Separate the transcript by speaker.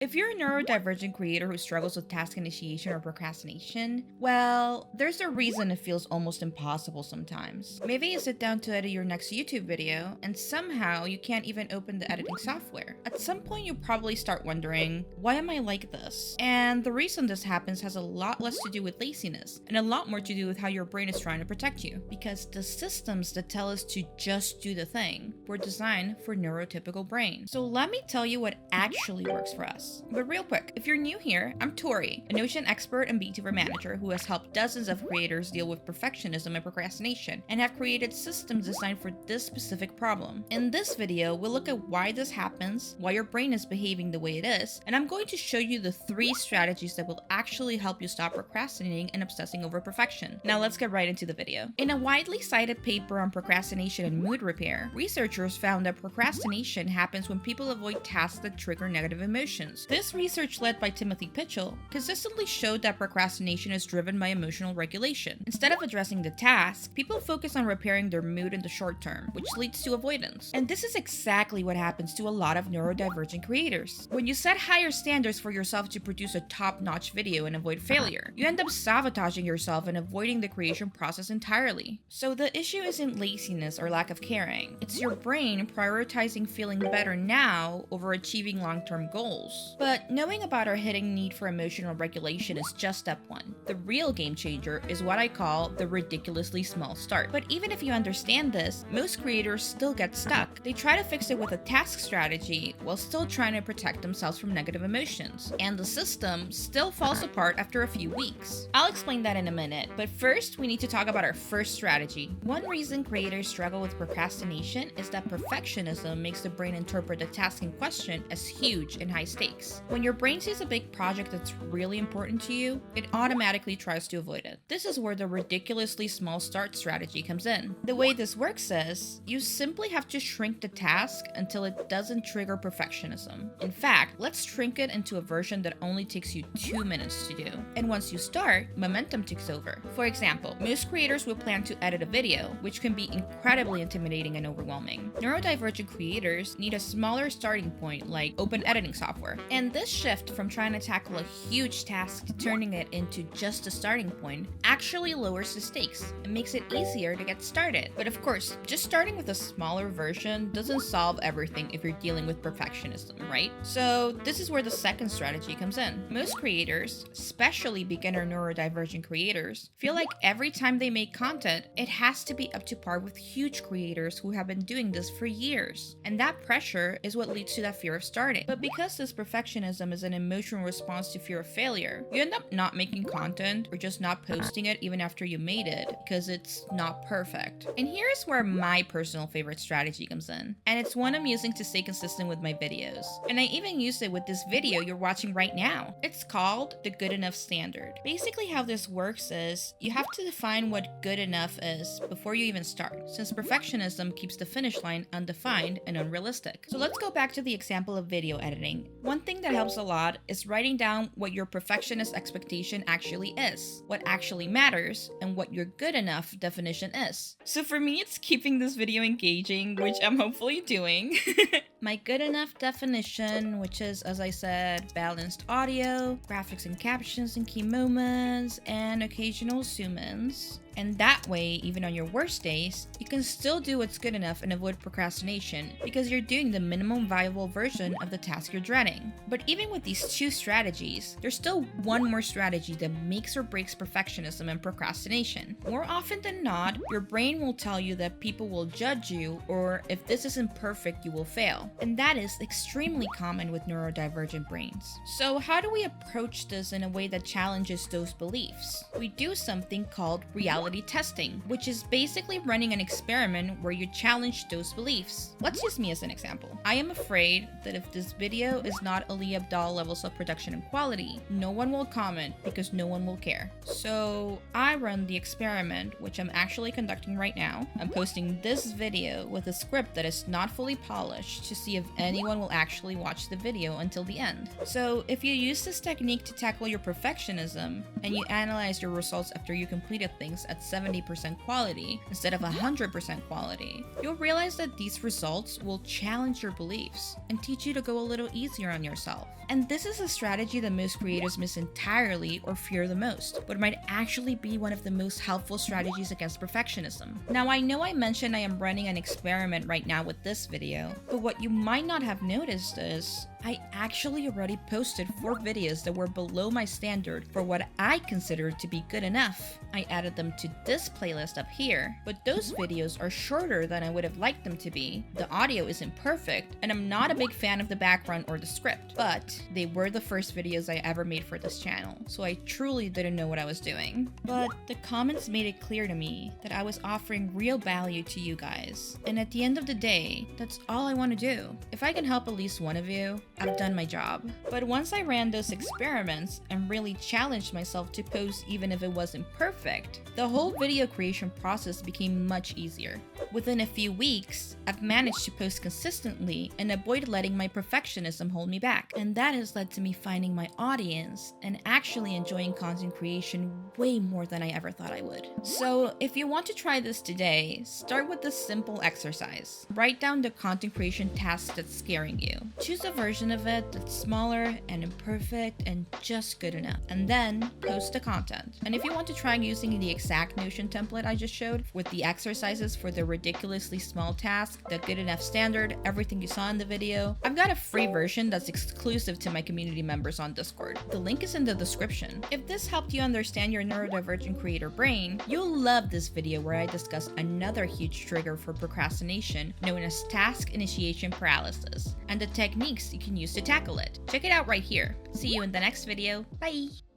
Speaker 1: If you're a neurodivergent creator who struggles with task initiation or procrastination, well, there's a reason it feels almost impossible sometimes. Maybe you sit down to edit your next YouTube video, and somehow you can't even open the editing software. At some point, you probably start wondering, why am I like this? And the reason this happens has a lot less to do with laziness, and a lot more to do with how your brain is trying to protect you. Because the systems that tell us to just do the thing were designed for neurotypical brains. So let me tell you what actually works for us. But real quick, if you're new here, I'm Tori, a Notion expert and VTuber manager who has helped dozens of creators deal with perfectionism and procrastination, and have created systems designed for this specific problem. In this video, we'll look at why this happens, why your brain is behaving the way it is, and I'm going to show you the 3 strategies that will actually help you stop procrastinating and obsessing over perfection. Now let's get right into the video. In a widely cited paper on procrastination and mood repair, researchers found that procrastination happens when people avoid tasks that trigger negative emotions. This research, led by Timothy Pitchell, consistently showed that procrastination is driven by emotional regulation. Instead of addressing the task, people focus on repairing their mood in the short term, which leads to avoidance. And this is exactly what happens to a lot of neurodivergent creators. When you set higher standards for yourself to produce a top-notch video and avoid failure, you end up sabotaging yourself and avoiding the creation process entirely. So the issue isn't laziness or lack of caring. It's your brain prioritizing feeling better now over achieving long-term goals. But knowing about our hidden need for emotional regulation is just step 1. The real game changer is what I call the ridiculously small start. But even if you understand this, most creators still get stuck. They try to fix it with a task strategy while still trying to protect themselves from negative emotions. And the system still falls apart after a few weeks. I'll explain that in a minute, but first we need to talk about our first strategy. One reason creators struggle with procrastination is that perfectionism makes the brain interpret the task in question as huge and high stakes. When your brain sees a big project that's really important to you, it automatically tries to avoid it. This is where the ridiculously small start strategy comes in. The way this works is, you simply have to shrink the task until it doesn't trigger perfectionism. In fact, let's shrink it into a version that only takes you 2 minutes to do. And once you start, momentum takes over. For example, most creators will plan to edit a video, which can be incredibly intimidating and overwhelming. Neurodivergent creators need a smaller starting point, like open editing software. And this shift from trying to tackle a huge task to turning it into just a starting point actually lowers the stakes and makes it easier to get started. But of course, just starting with a smaller version doesn't solve everything if you're dealing with perfectionism, right? So this is where the second strategy comes in. Most creators, especially beginner neurodivergent creators, feel like every time they make content, it has to be up to par with huge creators who have been doing this for years. And that pressure is what leads to that fear of starting. But because this perfectionism is an emotional response to fear of failure, you end up not making content or just not posting it even after you made it because it's not perfect. And here's where my personal favorite strategy comes in. And it's one I'm using to stay consistent with my videos. And I even used it with this video you're watching right now. It's called the good enough standard. Basically how this works is, you have to define what good enough is before you even start, since perfectionism keeps the finish line undefined and unrealistic. So let's go back to the example of video editing. One thing that helps a lot is writing down what your perfectionist expectation actually is, what actually matters, and what your good enough definition is. So for me, it's keeping this video engaging, which I'm hopefully doing. My good enough definition, which is, as I said, balanced audio, graphics and captions and key moments, and occasional zoom-ins. And that way, even on your worst days, you can still do what's good enough and avoid procrastination because you're doing the minimum viable version of the task you're dreading. But even with these 2 strategies, there's still one more strategy that makes or breaks perfectionism and procrastination. More often than not, your brain will tell you that people will judge you, or if this isn't perfect, you will fail. And that is extremely common with neurodivergent brains. So how do we approach this in a way that challenges those beliefs? We do something called reality testing, which is basically running an experiment where you challenge those beliefs. Let's use me as an example. I am afraid that if this video is not Ali Abdaal levels of production and quality, no one will comment because no one will care. So I run the experiment, which I'm actually conducting right now. I'm posting this video with a script that is not fully polished to see if anyone will actually watch the video until the end. So if you use this technique to tackle your perfectionism and you analyze your results after you completed things at 70% quality instead of 100% quality, you'll realize that these results will challenge your beliefs and teach you to go a little easier on yourself. And this is a strategy that most creators miss entirely or fear the most, but might actually be one of the most helpful strategies against perfectionism. Now, I know I mentioned I am running an experiment right now with this video, but what you might not have noticed is I actually already posted 4 videos that were below my standard for what I considered to be good enough. I added them to this playlist up here, but those videos are shorter than I would have liked them to be. The audio isn't perfect, and I'm not a big fan of the background or the script, but they were the first videos I ever made for this channel, so I truly didn't know what I was doing. But the comments made it clear to me that I was offering real value to you guys, and at the end of the day, that's all I want to do. If I can help at least one of you, I've done my job. But once I ran those experiments and really challenged myself to post even if it wasn't perfect, the whole video creation process became much easier. Within a few weeks, I've managed to post consistently and avoid letting my perfectionism hold me back. And that has led to me finding my audience and actually enjoying content creation way more than I ever thought I would. So if you want to try this today, start with this simple exercise. Write down the content creation task that's scaring you. Choose a version of it that's smaller and imperfect and just good enough, and then post the content. And if you want to try using the exact Notion template I just showed with the exercises for the ridiculously small task, the good enough standard, everything you saw in the video, I've got a free version that's exclusive to my community members on Discord. The link is in the description. If this helped you understand your neurodivergent creator brain, you'll love this video where I discuss another huge trigger for procrastination known as task initiation paralysis and the techniques you can use to tackle it. Check it out right here. See you in the next video. Bye!